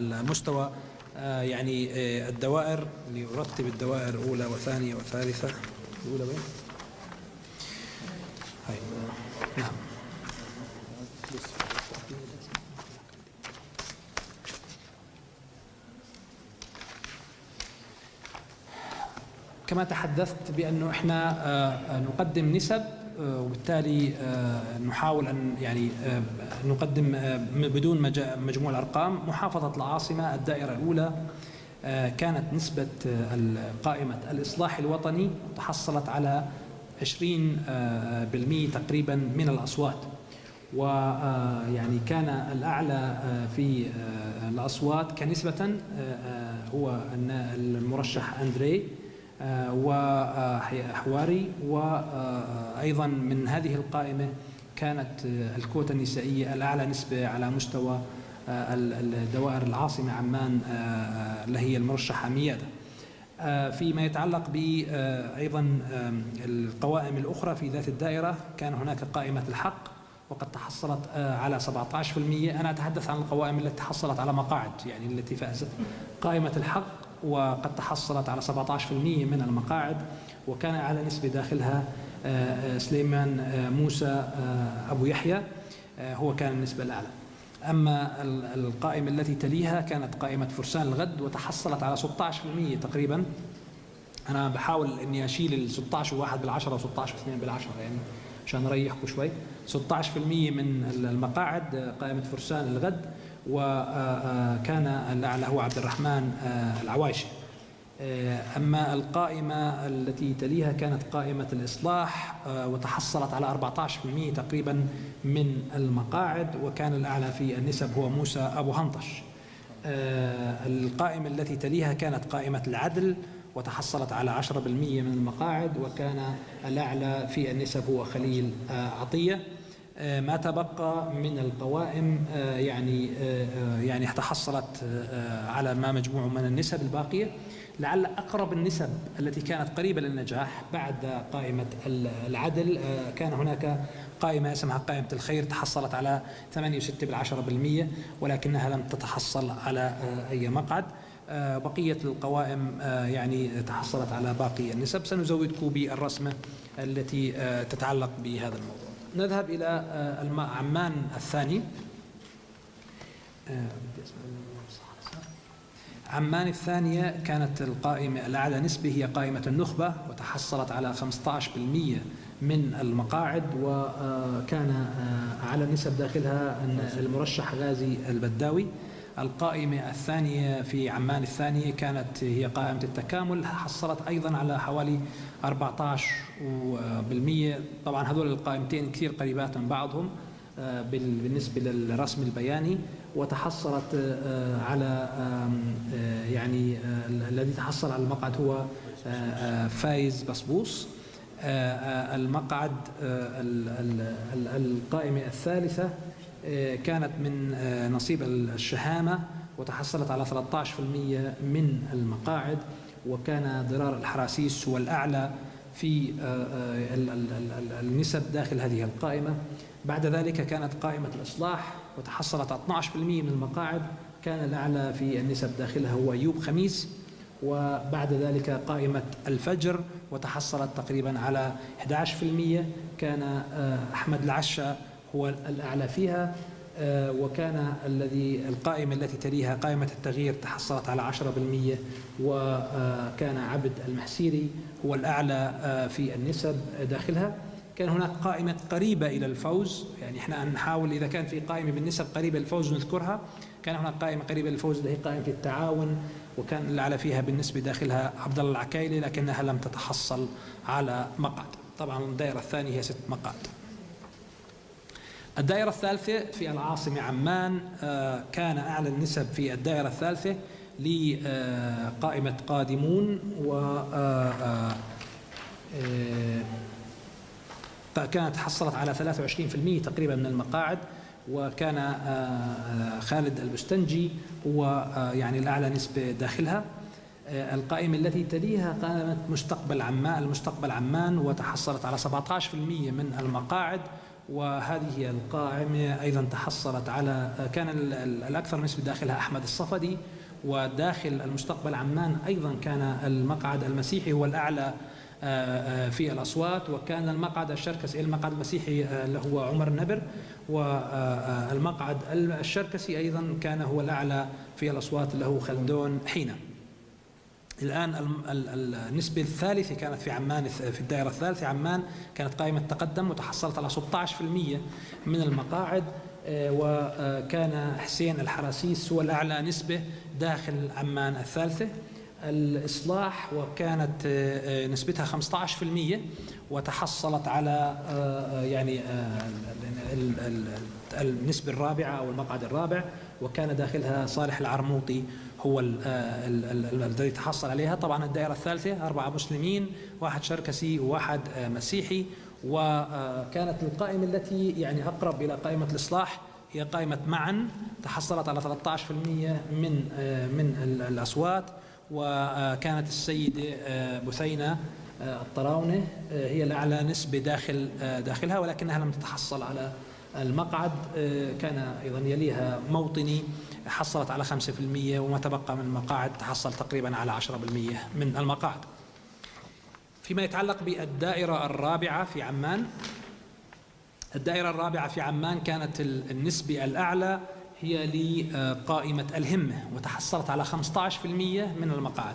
المستوى يعني الدوائر اللي يرتب الدوائر أولى وثانية وثالثة. الأولى وين؟ هاي نعم. كما تحدثت بأنه إحنا نقدم نسب، وبالتالي نحاول أن يعني نقدم بدون مجموع الأرقام. محافظة العاصمة الدائرة الأولى كانت نسبة قائمة الإصلاح الوطني تحصلت على 20% تقريبا من الأصوات، ويعني كان الأعلى في الأصوات كنسبة هو المرشح أندري وحواري. وأيضا من هذه القائمة كانت الكوتا النسائية الأعلى نسبة على مستوى الدوائر العاصمة عمان اللي هي المرشحة ميادة. فيما يتعلق بأيضا القوائم الأخرى في ذات الدائرة، كان هناك قائمة الحق وقد تحصلت على 17%. أنا أتحدث عن القوائم التي تحصلت على مقاعد، يعني التي فازت. قائمة الحق وقد تحصلت على 17% من المقاعد، وكان على نسبة داخلها سليمان موسى أبو يحيى، هو كان النسبة الأعلى. أما القائمة التي تليها كانت قائمة فرسان الغد وتحصلت على 16% تقريبا. أنا بحاول إني أشيل ال 16 و1 بالعشرة و16 و2 بالعشرة يعني عشان أريحكم شوي. 16% من المقاعد قائمة فرسان الغد، وكان الأعلى هو عبد الرحمن العوايشي. أما القائمة التي تليها كانت قائمة الإصلاح وتحصلت على 14% تقريبا من المقاعد، وكان الأعلى في النسب هو موسى أبو هنطش. القائمة التي تليها كانت قائمة العدل وتحصلت على 10% من المقاعد، وكان الأعلى في النسب هو خليل عطية. ما تبقى من القوائم يعني تحصلت على ما مجموع من النسب الباقية. لعل أقرب النسب التي كانت قريبة للنجاح بعد قائمة العدل كان هناك قائمة اسمها قائمة الخير، تحصلت على 8.6%، ولكنها لم تتحصل على أي مقعد. بقية القوائم يعني تحصلت على باقي النسب. سنزودكم بالرسمة التي تتعلق بهذا الموضوع. نذهب إلى عمان الثاني. عمان الثانية كانت القائمة الأعلى نسبة هي قائمة النخبة، وتحصلت على 15% من المقاعد، وكان على النسب داخلها المرشح غازي البداوي. القائمة الثانية في عمان الثانية كانت هي قائمة التكامل، حصلت أيضا على حوالي 14%. طبعا هذول القائمتين كثير قريبات من بعضهم بالنسبة للرسم البياني. وتحصلت على يعني الذي تحصل على المقعد هو فايز بصبوص. المقعد القائمة الثالثة كانت من نصيب الشهامة، وتحصلت على 13% من المقاعد، وكان ضرار الحراسيس هو الأعلى في النسب داخل هذه القائمة. بعد ذلك كانت قائمة الإصلاح وتحصلت على 12% من المقاعد، كان الأعلى في النسب داخلها هو أيوب خميس. وبعد ذلك قائمة الفجر وتحصلت تقريبا على 11%، كان أحمد العشا هو الأعلى فيها. وكان القائمة التي تليها قائمة التغيير تحصلت على 10%، وكان عبد المحسيري هو الأعلى في النسب داخلها. كان هناك قائمة قريبة إلى الفوز، يعني احنا نحاول إذا كان في قائمة بالنسب قريبة للفوز نذكرها. كان هناك قائمة قريبة للفوز اللي هي قائمة التعاون، وكان الأعلى فيها بالنسبة داخلها عبد الله العكايلي، لكنها لم تتحصل على مقعد. طبعا الدائرة الثانية هي 6 مقاعد. الدائرة الثالثة في العاصمة عمان كان أعلى النسب في الدائرة الثالثة لقائمة قادمون، و كانت حصلت على 23% تقريبا من المقاعد، وكان خالد البستنجي هو يعني الأعلى نسبة داخلها. القائمة التي تليها قائمة المستقبل عمان، وتحصلت على 17% من المقاعد، وهذه القائمة أيضا تحصلت على، كان الأكثر نسبة داخلها أحمد الصفدي، وداخل المستقبل عمان أيضا كان المقعد المسيحي هو الأعلى في الأصوات، وكان المقعد الشركسي المقعد المسيحي اللي هو عمر النبر، والمقعد الشركسي أيضا كان هو الأعلى في الأصوات اللي هو خلدون حينا. الآن النسبة الثالثة كانت في عمان، في الدائرة الثالثة عمان كانت قائمة تقدم وتحصلت على 16% من المقاعد، وكان حسين الحراسيس هو الأعلى نسبة داخل عمان الثالثة. الإصلاح وكانت نسبتها 15% وتحصلت على يعني النسبة الرابعة أو المقعد الرابع، وكان داخلها صالح العرموطي هو الذي تحصل عليها. طبعا الدائرة الثالثة 4 مسلمين، 1 شركسي و1 مسيحي، وكانت القائمة التي يعني أقرب إلى قائمة الإصلاح هي قائمة معا، تحصلت على 13% من الأصوات، وكانت السيدة بثينة الطراونة هي الأعلى نسبة داخلها، ولكنها لم تتحصل على المقعد. كان أيضا يليها موطني حصلت على 5%، وما تبقى من المقاعد تحصل تقريبا على 10% من المقاعد. فيما يتعلق بالدائرة الرابعة في عمان، الدائرة الرابعة في عمان كانت النسبة الأعلى هي لقائمة الهمة وتحصلت على 15% من المقاعد.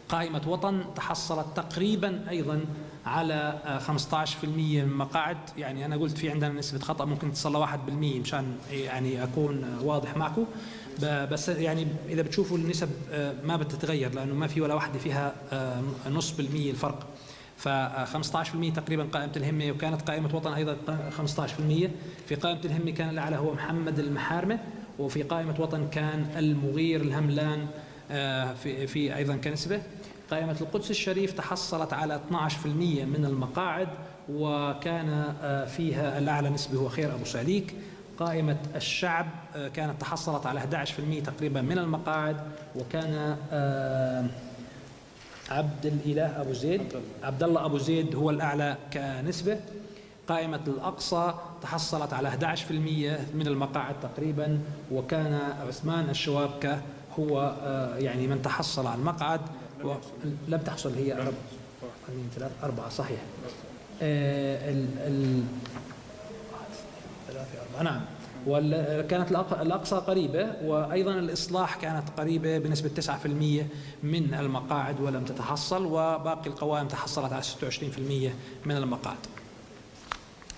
قائمة وطن تحصلت تقريبا أيضا على 15% من المقاعد. يعني أنا قلت في عندنا نسبة خطأ ممكن تصل 1% مشان يعني أكون واضح معكم، بس يعني إذا بتشوفوا النسب ما بتتغير لأنه ما في ولا واحدة فيها نص بالمية الفرق. ف15% تقريبا قائمة الهمة، وكانت قائمة وطن أيضا 15%. في قائمة الهمة كان الأعلى هو محمد المحارمة، وفي قائمة وطن كان المغير الهملان في أيضا كنسبة. قائمة القدس الشريف تحصلت على 12% من المقاعد، وكان فيها الأعلى نسبة هو خير أبو ساليك. قائمة الشعب كانت تحصلت على 11% تقريبا من المقاعد، وكان عبد الله أبو زيد هو الأعلى كنسبة. قائمة الأقصى تحصلت على 11% من المقاعد تقريبا، وكان عثمان الشوابكة هو يعني من تحصل على المقعد، لم تحصل هي 4 صحيح. نعم، وكانت الأقصى قريبة، وأيضا الإصلاح كانت قريبة بنسبة 9% من المقاعد ولم تتحصل، وباقي القوائم تحصلت على 26% من المقاعد.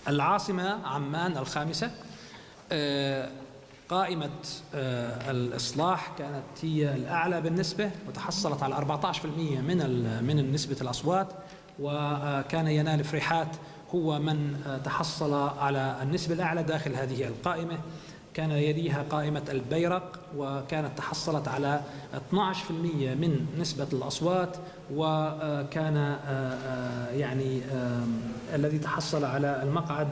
العاصمة عمان الخامسة، قائمة الإصلاح كانت هي الأعلى بالنسبة وتحصلت على 14% من نسبة الأصوات، وكان ينال فريحات هو من تحصل على النسبة الأعلى داخل هذه القائمة. كان يليها قائمة البيرق، وكانت تحصلت على 12% من نسبة الأصوات، وكان يعني الذي تحصل على المقعد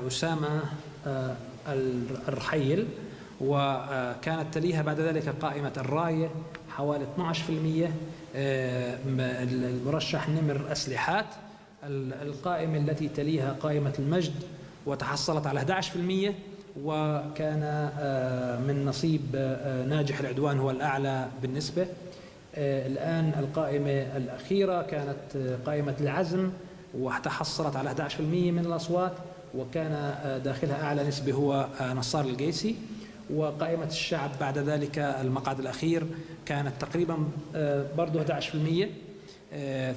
أسامة الرحيل، وكانت تليها بعد ذلك قائمة الراية حوالي 12%، المرشح نمر أسلحات. القائمة التي تليها قائمة المجد وتحصلت على 11%، وكان من نصيب ناجح العدوان هو الأعلى بالنسبة. الآن القائمة الأخيرة كانت قائمة العزم وتحصلت على 11% من الأصوات، وكان داخلها أعلى نسبة هو نصار القيسي. وقائمة الشعب بعد ذلك المقعد الأخير كانت تقريبا برضو 11%،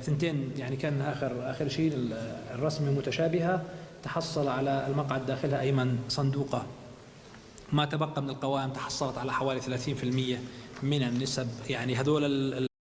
ثنتين يعني كان آخر شيء الرسمة متشابهة. تحصل على المقعد داخلها أيمن صندوقة. ما تبقى من القوائم تحصلت على حوالي 30% من النسب. يعني هذول